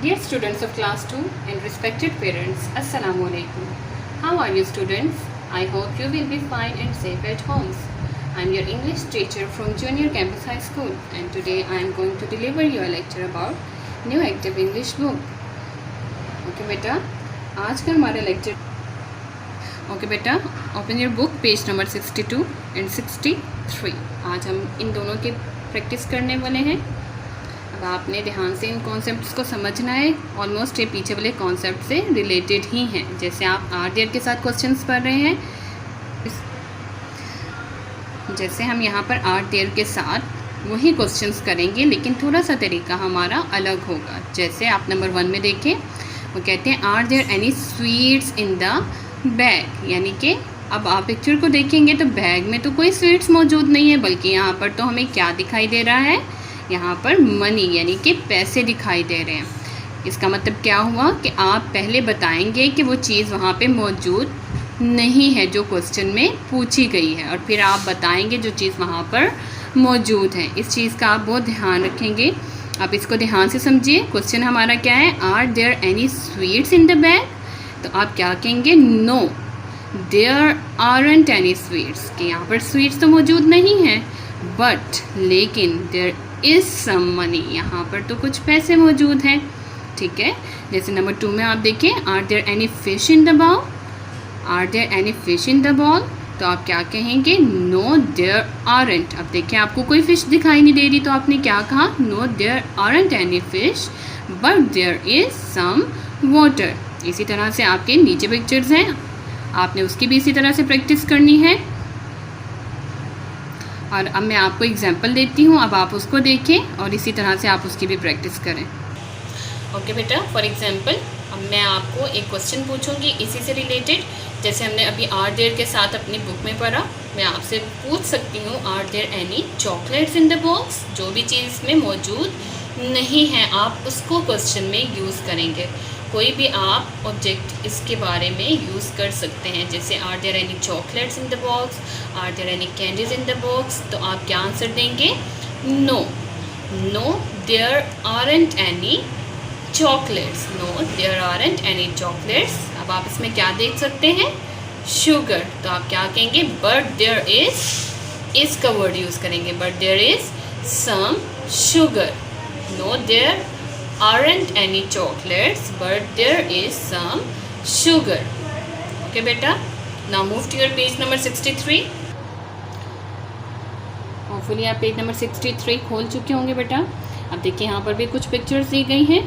Dear students of class 2 and respected parents, Assalamu alaikum. How are you students? I hope you will be fine and safe at homes. I am your English teacher from Junior Campus High School and today I am going to deliver you a lecture about New Active English book. Okay बेटा, आज का हमारा lecture okay बेटा, open your book page number 62 and 63. आज हम इन दोनों की practice करने वाले हैं. अब आपने ध्यान से इन कॉन्सेप्ट्स को समझना है. ऑलमोस्ट ये पीछे वाले कॉन्सेप्ट से रिलेटेड ही हैं. जैसे आप आर देयर के साथ क्वेश्चंस पढ़ रहे हैं, जैसे हम यहाँ पर आर देयर के साथ वही क्वेश्चंस करेंगे, लेकिन थोड़ा सा तरीका हमारा अलग होगा. जैसे आप नंबर 1 में देखें, वो कहते हैं are there any sweets in the bag. यानी कि अब आप पिक्चर को देखेंगे तो बैग में तो कोई स्वीट्स मौजूद नहीं है, बल्कि यहाँ पर तो हमें क्या दिखाई दे रहा है, यहाँ पर मनी यानी कि पैसे दिखाई दे रहे हैं. इसका मतलब क्या हुआ कि आप पहले बताएंगे कि वो चीज़ वहाँ पे मौजूद नहीं है जो क्वेश्चन में पूछी गई है, और फिर आप बताएंगे जो चीज़ वहाँ पर मौजूद है. इस चीज़ का आप बहुत ध्यान रखेंगे. आप इसको ध्यान से समझिए. क्वेश्चन हमारा क्या है, are there any sweets in the bag. तो आप क्या कहेंगे, no there aren't any sweets, कि यहाँ पर स्वीट्स तो मौजूद नहीं है, बट लेकिन देयर इज़ सम मनी, यहाँ पर तो कुछ पैसे मौजूद हैं. ठीक है. जैसे नंबर 2 में आप देखें, are there any fish in the bowl. Are there any fish in the bowl. तो आप क्या कहेंगे, नो देयर आरंट. अब देखिए आपको कोई फ़िश दिखाई नहीं दे रही, तो आपने क्या कहा, no there aren't any fish but there is some water. इसी तरह से आपके नीचे पिक्चर्स हैं, आपने उसकी भी इसी तरह से प्रैक्टिस करनी है. और अब मैं आपको एग्जाम्पल देती हूँ, अब आप उसको देखें और इसी तरह से आप उसकी भी प्रैक्टिस करें. ओके बेटा, फॉर एग्जाम्पल अब मैं आपको एक क्वेश्चन पूछूंगी इसी से रिलेटेड. जैसे हमने अभी आर देयर के साथ अपनी बुक में पढ़ा, मैं आपसे पूछ सकती हूँ, are there any chocolates in the box. जो भी चीज़ में मौजूद नहीं है आप उसको क्वेश्चन में यूज़ करेंगे. कोई भी आप ऑब्जेक्ट इसके बारे में यूज़ कर सकते हैं. जैसे are there any chocolates in the box, are there any candies in the box. तो आप क्या आंसर देंगे, no. No there aren't any chocolates. No there aren't any chocolates. अब आप इसमें क्या देख सकते हैं, शुगर. तो आप क्या कहेंगे, बट देयर इज़ का वर्ड यूज़ करेंगे, but there is some sugar. No there aren't any chocolates but there is some sugar. Okay beta, now move to your page number 63. Hopefully आप पेज नंबर 63 खोल चुके होंगे बेटा. अब देखिए यहाँ पर भी कुछ पिक्चर्स दी गई हैं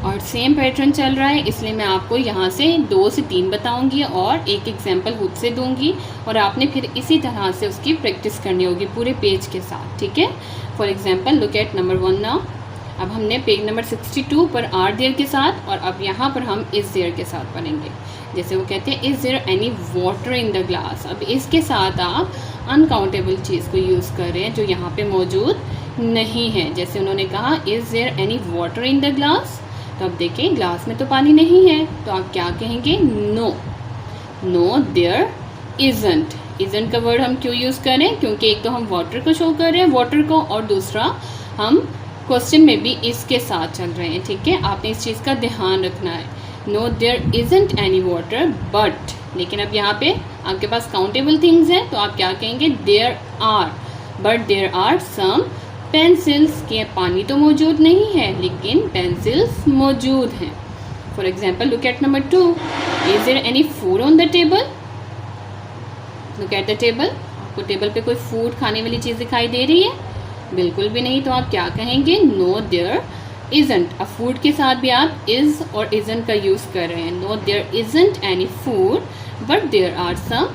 और सेम पैटर्न चल रहा है, इसलिए मैं आपको यहाँ से 2 से 3 बताऊँगी और एक एग्जाम्पल खुद से दूँगी, और आपने फिर इसी तरह से उसकी प्रैक्टिस करनी होगी पूरे पेज के साथ. ठीक है. For example look at number 1 now. अब हमने पेज नंबर 62 पर आर देयर के साथ, और अब यहाँ पर हम इज़ देयर के साथ पढ़ेंगे. जैसे वो कहते हैं, is there any water in the glass. अब इसके साथ आप अनकाउंटेबल चीज़ को यूज़ कर रहे हैं जो यहाँ पे मौजूद नहीं है. जैसे उन्होंने कहा, is there any water in the glass. तो अब देखिए ग्लास में तो पानी नहीं है, तो आप क्या कहेंगे, no. No there isn't. Isn't का वर्ड हम क्यों यूज़ करें, क्योंकि एक तो हम वाटर को शो कर रहे हैं, वाटर को, और दूसरा हम क्वेश्चन में भी इसके साथ चल रहे हैं. ठीक है. आपने इस चीज़ का ध्यान रखना है. No there isn't any water but, लेकिन अब यहाँ पे आपके पास काउंटेबल थिंग्स हैं, तो आप क्या कहेंगे, there are. But there are some pencils. कि पानी तो मौजूद नहीं है लेकिन पेंसिल्स मौजूद हैं. For example look at number 2. Is there any food on the table. Look at the table. आपको टेबल पे कोई फूड खाने वाली चीज़ दिखाई दे रही है, बिल्कुल भी नहीं. तो आप क्या कहेंगे, नो देयर इज़ंट. अब फूड के साथ भी आप इज़ और इज़ंट का यूज़ कर रहे हैं. No there isn't any food but there are some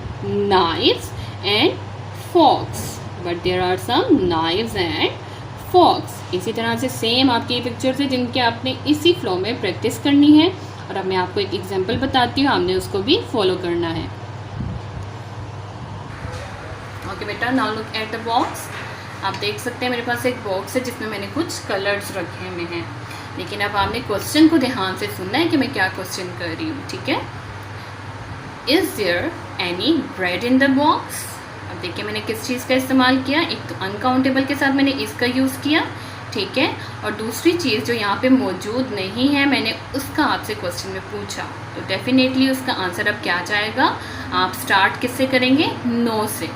knives and forks. But there are some knives and forks. इसी तरह से सेम आपकी पिक्चर्स है जिनके आपने इसी फ्लो में प्रैक्टिस करनी है. और अब मैं आपको एक एग्जाम्पल बताती हूँ, आपने उसको भी फॉलो करना है. ओके बेटा, now look at the box. आप देख सकते हैं मेरे पास एक बॉक्स है जिसमें मैंने कुछ कलर्स रखे हुए हैं, लेकिन अब आपने क्वेश्चन को ध्यान से सुनना है कि मैं क्या क्वेश्चन कर रही हूँ. ठीक है. Is there any bread in the box. अब देखिए मैंने किस चीज़ का इस्तेमाल किया, एक तो अनकाउंटेबल के साथ मैंने इसका यूज़ किया. ठीक है। और दूसरी चीज़ जो यहाँ पे मौजूद नहीं है, मैंने उसका आपसे क्वेश्चन में पूछा, तो डेफिनेटली उसका आंसर अब क्या जाएगा, आप स्टार्ट किससे करेंगे, नो से।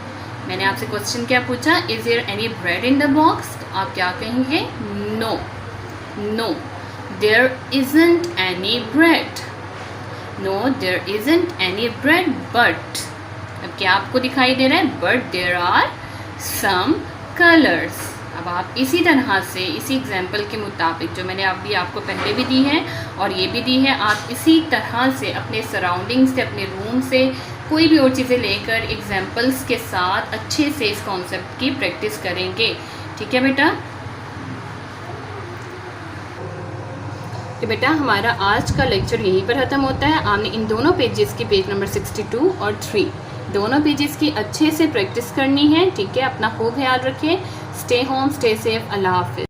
मैंने आपसे क्वेश्चन क्या पूछा, is there any bread in the box, तो आप क्या कहेंगे, no, no there isn't any bread, no there isn't any bread, but, अब क्या आपको दिखाई दे रहा है, but there are some colours. अब आप इसी तरह से, इसी एग्जाम्पल के मुताबिक जो मैंने अभी आपको पहले भी दी है और ये भी दी है, आप इसी तरह से अपने सराउंडिंग से, अपने रूम से, कोई भी और चीज़ें लेकर एग्जाम्पल्स के साथ अच्छे से इस कॉन्सेप्ट की प्रैक्टिस करेंगे, ठीक है बेटा। तो बेटा हमारा आज का लेक्चर यहीं पर ख़त्म होता है। आपने इन दोनों पेजेस की, पेज नंबर 62 और 3, दोनों पेजेस की अच्छे से प्रैक्टिस करनी है, ठीक है। अपना खूब ख्याल रखें। स्टे होम, स्टे सेफ, अल्लाह हाफिज़।